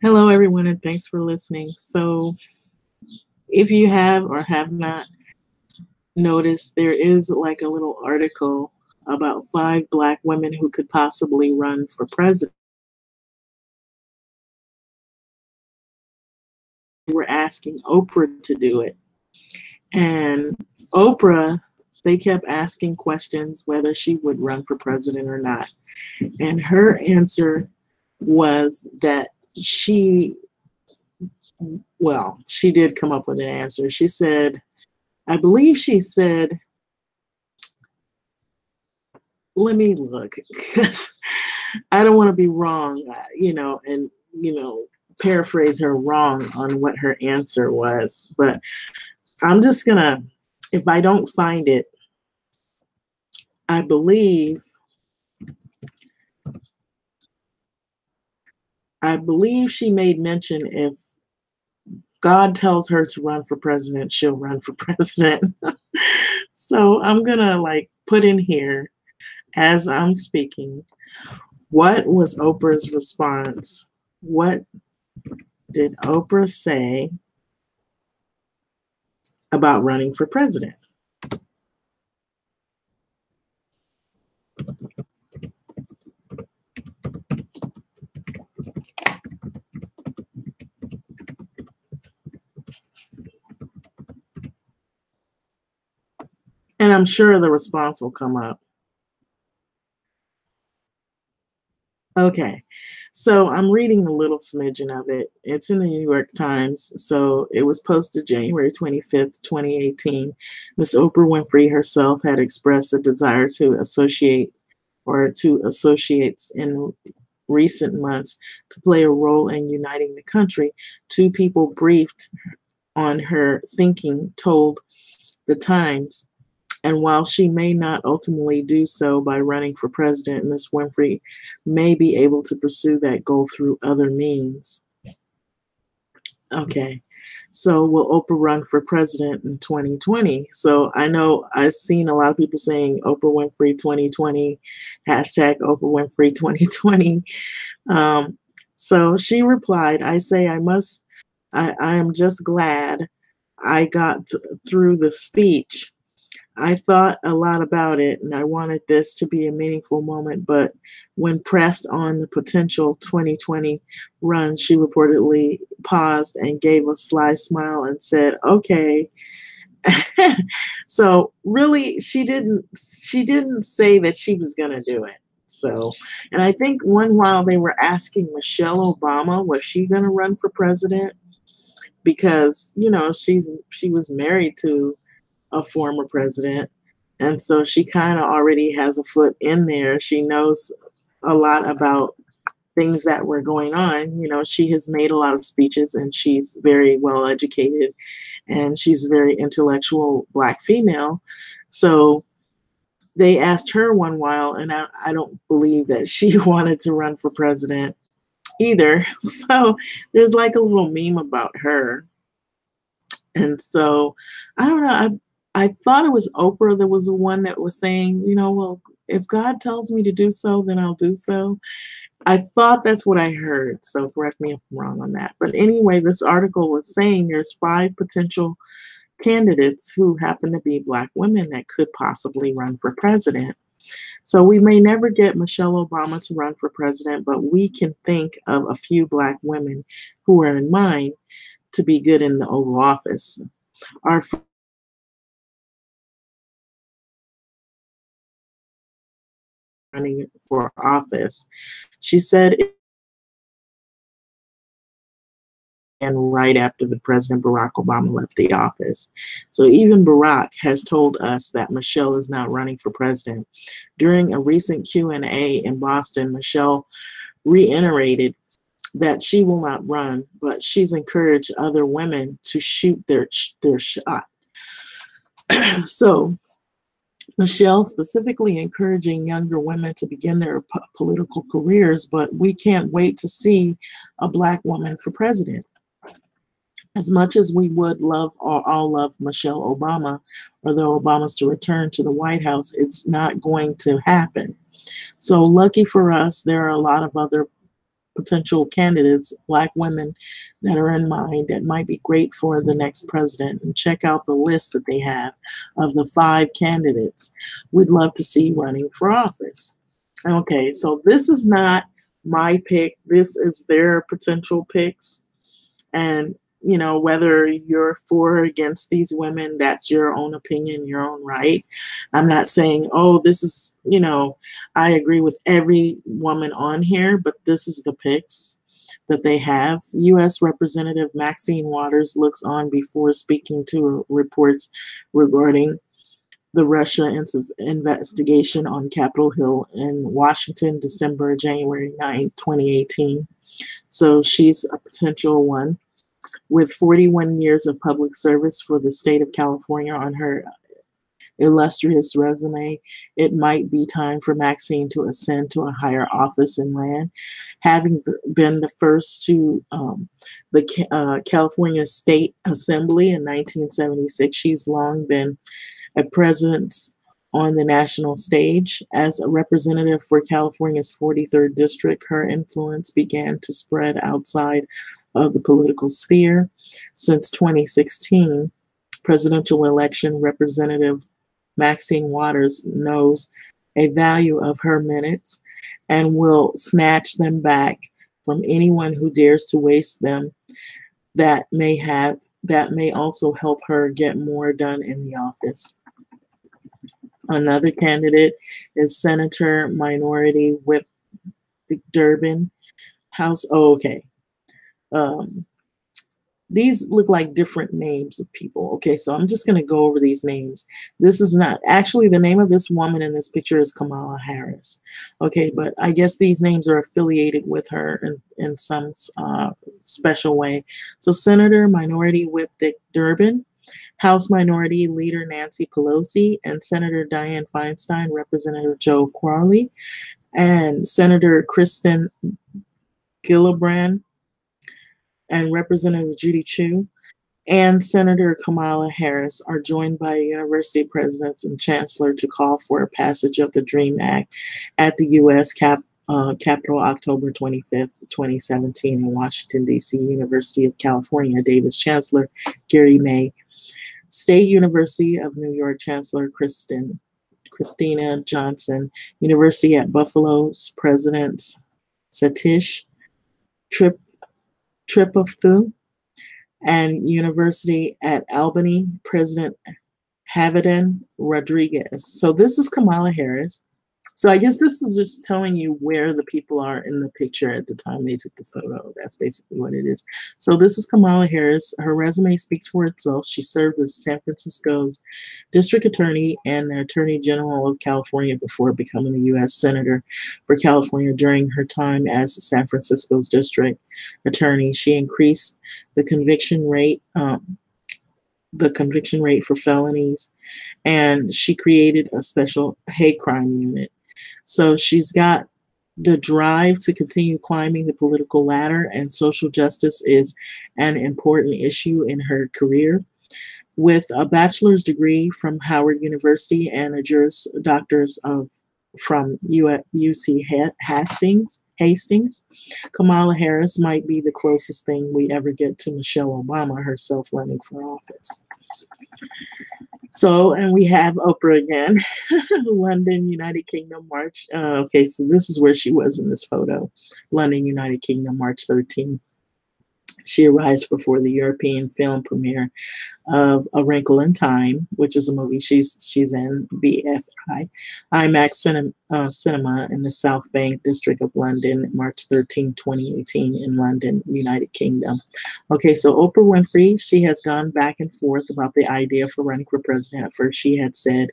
Hello, everyone, and thanks for listening. So, if you have or have not noticed, there is like a little article about five Black women who could possibly run for president. We're asking Oprah to do it. And Oprah, they kept asking questions whether she would run for president or not. And her answer was that she, well, she did come up with an answer. She said, I believe she said, let me look because I don't want to be wrong, and paraphrase her wrong on what her answer was. But I'm just gonna, if I don't find it, I believe, I believe she made mention if God tells her to run for president, she'll run for president. So I'm gonna like put in here as I'm speaking, what was Oprah's response? What did Oprah say about running for president? And I'm sure the response will come up. Okay, so I'm reading a little smidgen of it. It's in the New York Times, so it was posted January 25th, 2018. Miss Oprah Winfrey herself had expressed a desire to associate or to associates in recent months to play a role in uniting the country. Two people briefed on her thinking told the Times. And while she may not ultimately do so by running for president, Ms. Winfrey may be able to pursue that goal through other means. Okay, so will Oprah run for president in 2020? So I know I've seen a lot of people saying Oprah Winfrey 2020, hashtag Oprah Winfrey 2020. So she replied, I am just glad I got through the speech. I thought a lot about it and I wanted this to be a meaningful moment, but when pressed on the potential 2020 run, she reportedly paused and gave a sly smile and said, okay. So really she didn't say that she was going to do it. So, and I think one while they were asking Michelle Obama, was she going to run for president? Because, she was married to a former president. And so she kind of already has a foot in there. She knows a lot about things that were going on. She has made a lot of speeches and she's very well educated and she's a very intellectual Black female. So they asked her one while, and I don't believe that she wanted to run for president either. So there's like a little meme about her. And so I don't know. I thought it was Oprah that was the one that was saying, well, if God tells me to do so, then I'll do so. I thought that's what I heard. So correct me if I'm wrong on that. But anyway, this article was saying there's five potential candidates who happen to be Black women that could possibly run for president. So we may never get Michelle Obama to run for president, but we can think of a few Black women who are in mind to be good in the Oval Office. Our running for office. She said, and right after the President Barack Obama left the office. So even Barack has told us that Michelle is not running for president. During a recent Q&A in Boston, Michelle reiterated that she will not run, but she's encouraged other women to shoot their shot. So Michelle specifically encouraging younger women to begin their political careers, but we can't wait to see a Black woman for president. As much as we would love or all love Michelle Obama or the Obamas to return to the White House, it's not going to happen. So lucky for us, there are a lot of other potential candidates, Black women that are in mind that might be great for the next president. And check out the list that they have of the 5 candidates we'd love to see running for office. Okay, so this is not my pick. This is their potential picks. And, you know, whether you're for or against these women, that's your own opinion, your own right. I'm not saying, oh, this is, you know, I agree with every woman on here, but this is the picks that they have. U.S. Representative Maxine Waters looks on before speaking to reports regarding the Russia investigation on Capitol Hill in Washington, January 9, 2018. So she's a potential one. With 41 years of public service for the state of California on her illustrious resume, it might be time for Maxine to ascend to a higher office in land. Having been the first to the California State Assembly in 1976, she's long been a presence on the national stage. As a representative for California's 43rd District, her influence began to spread outside of the political sphere. Since 2016 presidential election, Representative Maxine Waters knows a value of her minutes and will snatch them back from anyone who dares to waste them. That may also help her get more done in the office. Another candidate is Senator Minority Whip Durbin, House. Oh, okay. These look like different names of people. Okay, so I'm just going to go over these names. This is not actually the name of this woman in this picture is Kamala Harris. Okay, but I guess these names are affiliated with her in some special way. So Senator Minority Whip Dick Durbin, House Minority Leader Nancy Pelosi, and Senator Dianne Feinstein, Representative Joe Crowley, and Senator Kristen Gillibrand, and Representative Judy Chu, and Senator Kamala Harris are joined by university presidents and chancellor to call for a passage of the DREAM Act at the U.S. Capitol October 25th, 2017 in Washington, D.C. University of California, Davis Chancellor Gary May, State University of New York Chancellor Christina Johnson, University at Buffalo's President Satish Tripathi, and University at Albany President Javidan Rodriguez. So this is Kamala Harris. So I guess this is just telling you where the people are in the picture at the time they took the photo. That's basically what it is. So this is Kamala Harris. Her resume speaks for itself. She served as San Francisco's district attorney and the attorney general of California before becoming the U.S. Senator for California. During her time as San Francisco's district attorney, she increased the conviction rate for felonies, and she created a special hate crime unit. So she's got the drive to continue climbing the political ladder, and social justice is an important issue in her career. With a bachelor's degree from Howard University and a Juris Doctor's from UC Hastings, Kamala Harris might be the closest thing we ever get to Michelle Obama herself running for office. So, and we have Oprah again, London, United Kingdom, March. Okay, so this is where she was in this photo, London, United Kingdom, March 13. She arrives before the European film premiere of A Wrinkle in Time, which is a movie she's in, BFI, IMAX Cinema in the South Bank District of London, March 13, 2018 in London, United Kingdom. Okay, so Oprah Winfrey, she has gone back and forth about the idea for running for president. At first, she had said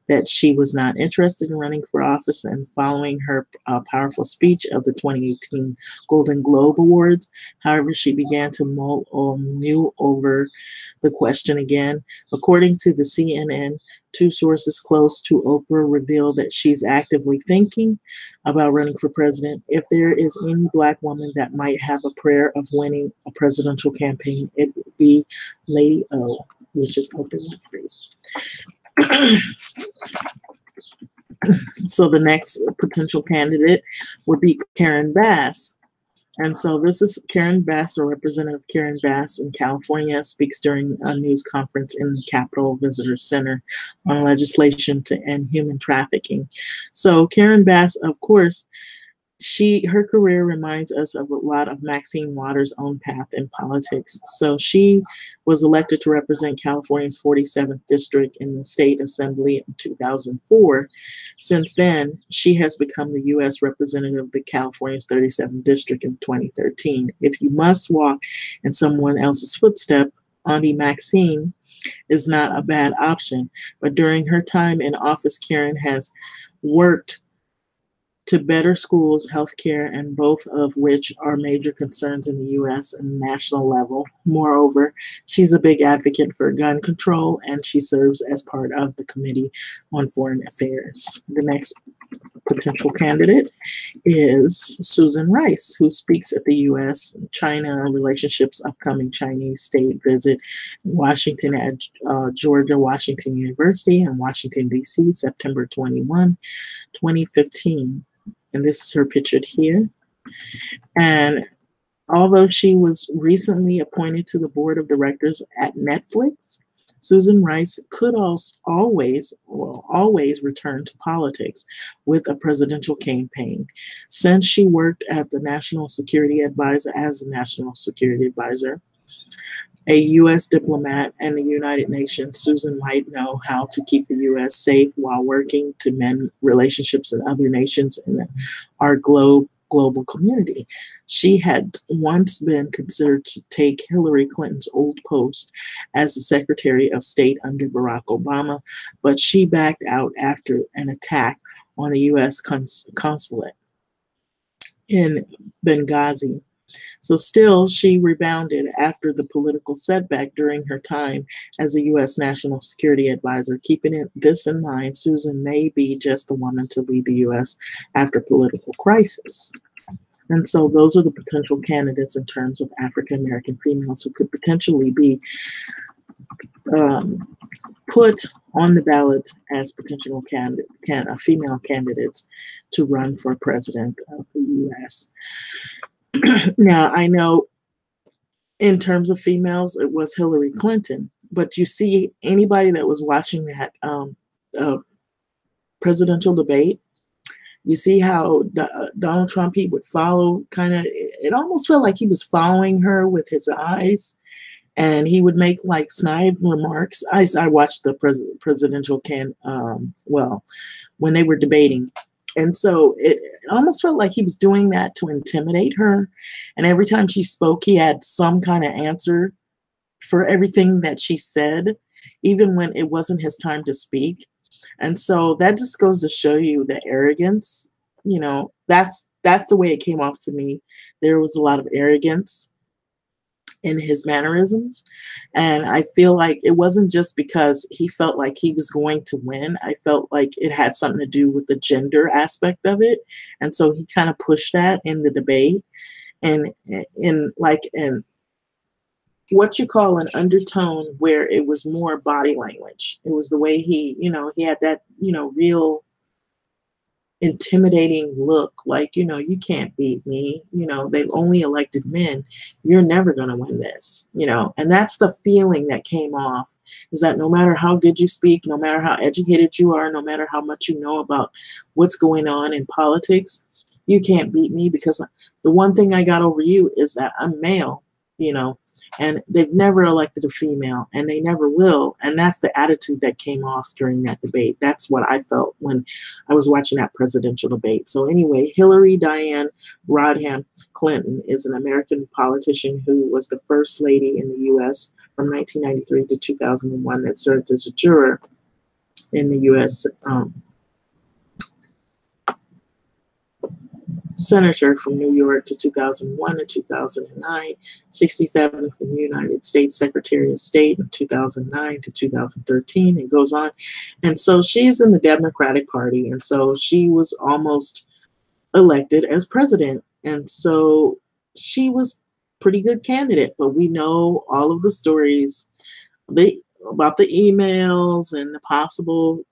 that she was not interested in running for office, and following her powerful speech of the 2018 Golden Globe Awards, however, she began to mull over the question again. According to the CNN, two sources close to Oprah revealed that she's actively thinking about running for president. If there is any Black woman that might have a prayer of winning a presidential campaign, it would be Lady O, which is Oprah Winfrey. So the next potential candidate would be Karen Bass. And so this is Karen Bass, or Representative Karen Bass in California, speaks during a news conference in the Capitol Visitor Center on legislation to end human trafficking. So Karen Bass, of course, her career reminds us of a lot of Maxine Waters' own path in politics. So she was elected to represent California's 47th district in the state assembly in 2004. Since then, she has become the U.S. representative of the California's 37th district in 2013. If you must walk in someone else's footstep, Auntie Maxine is not a bad option. But during her time in office, Karen has worked to better schools, healthcare, and both of which are major concerns in the U.S. and national level. Moreover, she's a big advocate for gun control, and she serves as part of the Committee on Foreign Affairs. The next potential candidate is Susan Rice, who speaks at the U.S.-China relationships upcoming Chinese state visit in Washington at Georgia Washington University in Washington, D.C., September 21, 2015. And this is her pictured here. And although she was recently appointed to the board of directors at Netflix, Susan Rice could always return to politics with a presidential campaign. Since she worked at the National Security Advisor as a National Security Advisor, a U.S. diplomat, and the United Nations, Susan might know how to keep the U.S. safe while working to mend relationships in other nations in our global community. She had once been considered to take Hillary Clinton's old post as the Secretary of State under Barack Obama, but she backed out after an attack on the U.S. consulate in Benghazi. So still, she rebounded after the political setback during her time as a U.S. National Security Advisor. Keeping this in mind, Susan may be just the woman to lead the U.S. after political crisis. And so those are the potential candidates in terms of African-American females who could potentially be put on the ballot as potential female candidates to run for president of the U.S. Now, I know in terms of females, it was Hillary Clinton, but you see anybody that was watching that presidential debate, you see how Donald Trump, he would follow it almost felt like he was following her with his eyes, and he would make like snide remarks. I watched the presidential when they were debating. And so it almost felt like he was doing that to intimidate her. And every time she spoke, he had some kind of answer for everything that she said, even when it wasn't his time to speak. And so that just goes to show you the arrogance. You know, that's the way it came off to me. There was a lot of arrogance in his mannerisms. And I feel like it wasn't just because he felt like he was going to win. I felt like it had something to do with the gender aspect of it. And so he kind of pushed that in the debate, and in what you call an undertone where it was more body language. It was the way he had that, real intimidating look, like, you can't beat me, they've only elected men, you're never going to win this, and that's the feeling that came off, is that no matter how good you speak, no matter how educated you are, no matter how much you know about what's going on in politics, you can't beat me, because the one thing I got over you is that I'm male, and they've never elected a female, and they never will. And that's the attitude that came off during that debate. That's what I felt when I was watching that presidential debate. So anyway, Hillary Diane Rodham Clinton is an American politician who was the first lady in the U.S. from 1993 to 2001 that served as a juror in the U.S. Senator from New York to 2001 to 2009, 67th in the United States Secretary of State in 2009 to 2013, and goes on. And so she's in the Democratic Party, and so she was almost elected as president. And so she was a pretty good candidate, but we know all of the stories about the emails and the possible,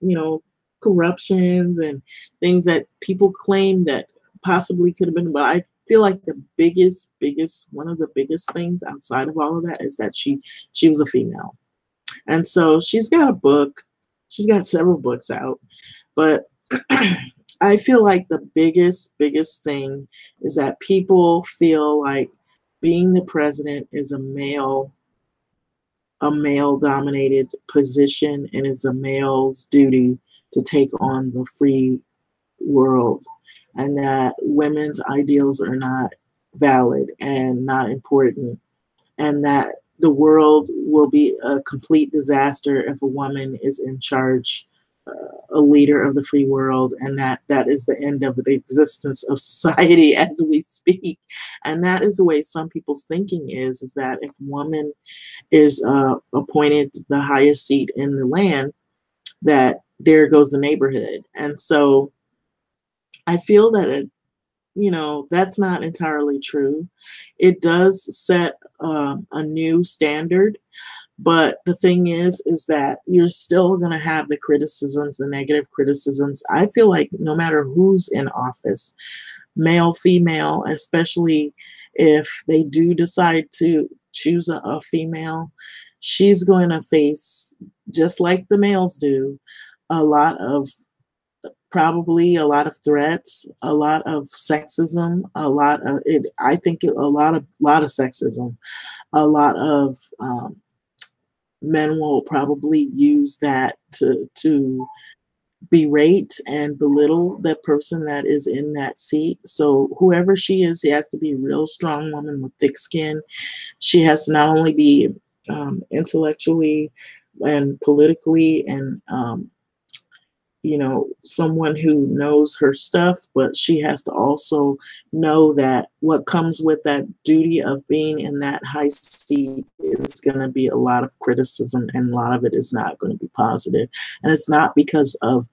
corruptions and things that people claim that possibly could have been, but I feel like the biggest one of the biggest things outside of all of that is that she was a female. And so she's got a book. She's got several books out, but I feel like the biggest thing is that people feel like being the president is a male dominated position, and it's a male's duty to take on the free world, and that women's ideals are not valid and not important, and that the world will be a complete disaster if a woman is in charge, a leader of the free world, and that is the end of the existence of society as we speak. And that is the way some people's thinking is that if a woman is appointed the highest seat in the land, that there goes the neighborhood. And so I feel that that's not entirely true. It does set a new standard, but the thing is that you're still going to have the criticisms, the negative criticisms. I feel like no matter who's in office, male, female, especially if they do decide to choose a female, she's going to face, just like the males do, a lot of probably a lot of threats, a lot of sexism, a lot of it. I think a lot of sexism, a lot of men will probably use that to berate and belittle the person that is in that seat. So whoever she is, he has to be a real strong woman with thick skin. She has to not only be intellectually and politically and someone who knows her stuff, but she has to also know that what comes with that duty of being in that high seat is going to be a lot of criticism, and a lot of it is not going to be positive. And it's not because of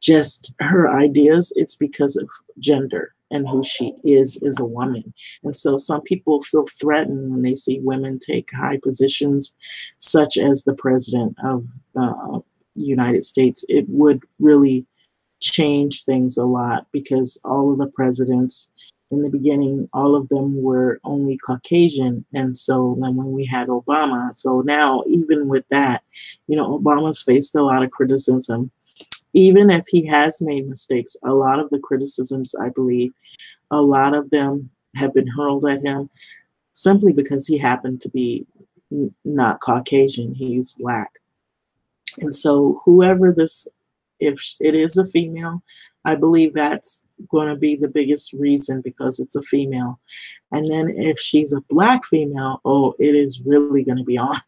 just her ideas, it's because of gender and who she is as a woman. And so some people feel threatened when they see women take high positions, such as the president of United States. It would really change things a lot, because all of the presidents in the beginning, all of them were only Caucasian. And so then when we had Obama, so now even with that, Obama's faced a lot of criticism. Even if he has made mistakes, a lot of the criticisms, I believe, a lot of them have been hurled at him simply because he happened to be not Caucasian, he's Black. And so if it is a female, I believe that's going to be the biggest reason, because it's a female. And then if she's a Black female, it is really going to be on.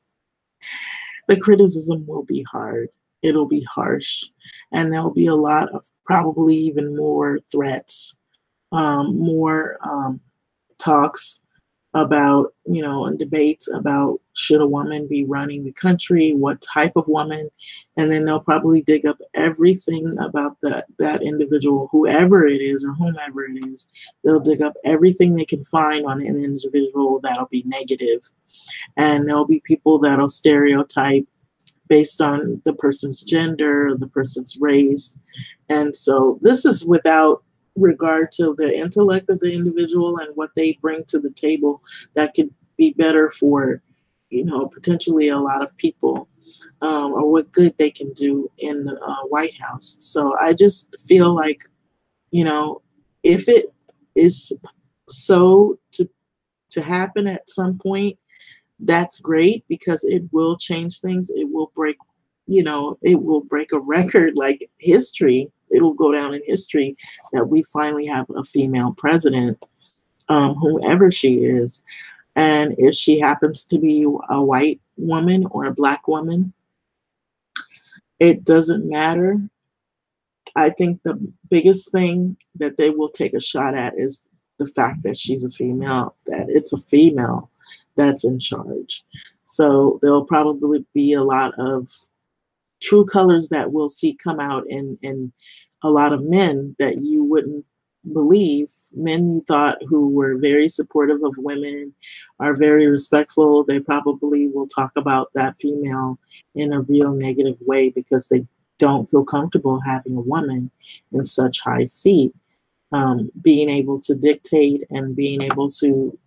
The criticism will be hard. It'll be harsh. And there'll be a lot of probably even more threats, more talks about, and debates about should a woman be running the country, what type of woman, and then they'll probably dig up everything about that individual, whoever it is or whomever it is. They'll dig up everything they can find on an individual that'll be negative. And there'll be people that'll stereotype based on the person's gender, the person's race. And so this is without regard to the intellect of the individual and what they bring to the table that could be better for, potentially a lot of people, or what good they can do in the White House. So I just feel like, if it is so to happen at some point, that's great, because it will change things. It will break, it will break a record like history. It'll go down in history that we finally have a female president, whoever she is. And if she happens to be a white woman or a Black woman, it doesn't matter. I think the biggest thing that they will take a shot at is the fact that she's a female, that it's a female that's in charge. So there'll probably be a lot of true colors that we'll see come out in a lot of men that you wouldn't believe. Men you thought who were very supportive of women, are very respectful. They probably will talk about that female in a real negative way, because they don't feel comfortable having a woman in such high seat. being able to dictate and being able to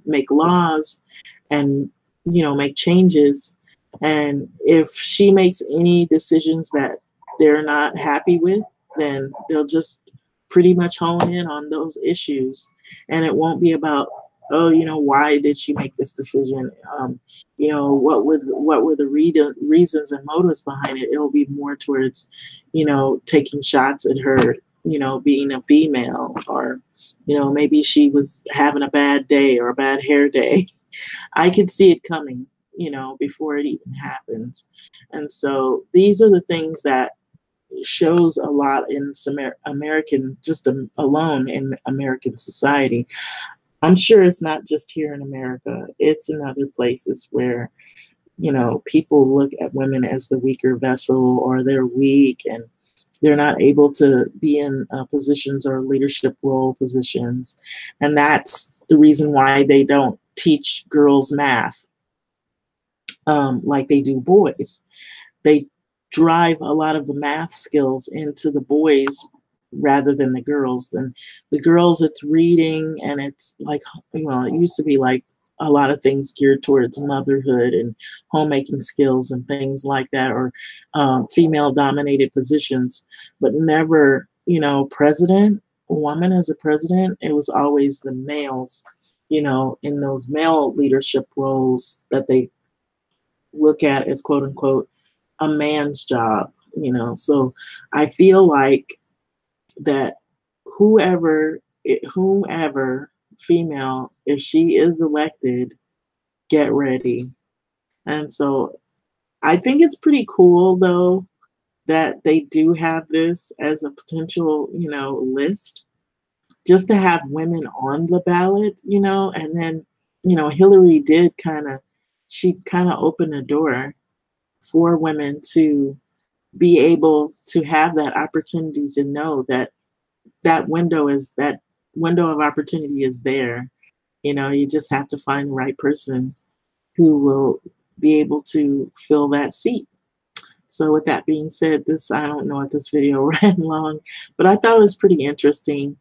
make laws and make changes. And if she makes any decisions that they're not happy with, then they'll just pretty much hone in on those issues, and it won't be about, oh, why did she make this decision, what were the reasons and motives behind it. It'll be more towards taking shots at her, being a female, or maybe she was having a bad day or a bad hair day. I could see it coming, before it even happens. And so these are the things that shows a lot in American, just alone in American society. I'm sure it's not just here in America, it's in other places where, people look at women as the weaker vessel, or they're weak and they're not able to be in positions or leadership role positions. And that's the reason why they don't teach girls math like they do boys. They drive a lot of the math skills into the boys rather than the girls. And the girls, it's reading, and it's like, it used to be like a lot of things geared towards motherhood and homemaking skills and things like that, or female dominated positions, but never, president, a woman as a president. It was always the males, in those male leadership roles that they look at as quote unquote a man's job. So I feel like that whomever female, if she is elected, get ready. And so I think it's pretty cool though that they do have this as a potential, list, just to have women on the ballot, and then, Hillary did she kind of opened a door for women to be able to have that opportunity, to know that that window of opportunity is there. You just have to find the right person who will be able to fill that seat. So with that being said, I don't know if this video ran long, but I thought it was pretty interesting.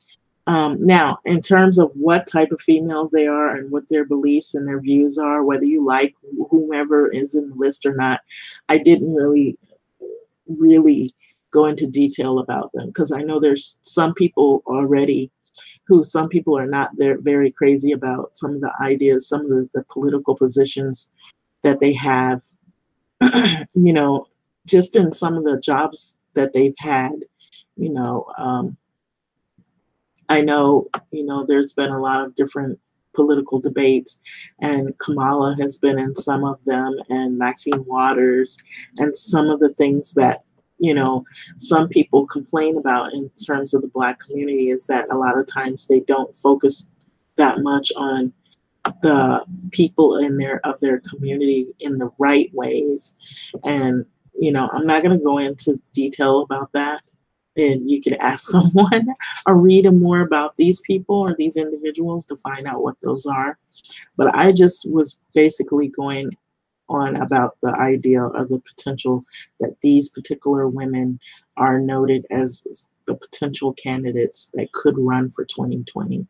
Now, in terms of what type of females they are and what their beliefs and their views are, whether you like whomever is in the list or not, I didn't really go into detail about them, because I know there's some people already some people are not very crazy about some of the ideas, some of the political positions that they have, just in some of the jobs that they've had. you know, um, I know, there's been a lot of different political debates, and Kamala has been in some of them, and Maxine Waters, and some of the things that, some people complain about in terms of the Black community is that a lot of times they don't focus that much on the people of their community in the right ways. And, I'm not going to go into detail about that. And you could ask someone or read more about these people or these individuals to find out what those are. But I just was basically going on about the idea of the potential that these particular women are noted as the potential candidates that could run for 2020.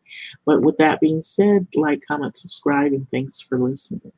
But with that being said, like, comment, subscribe, and thanks for listening.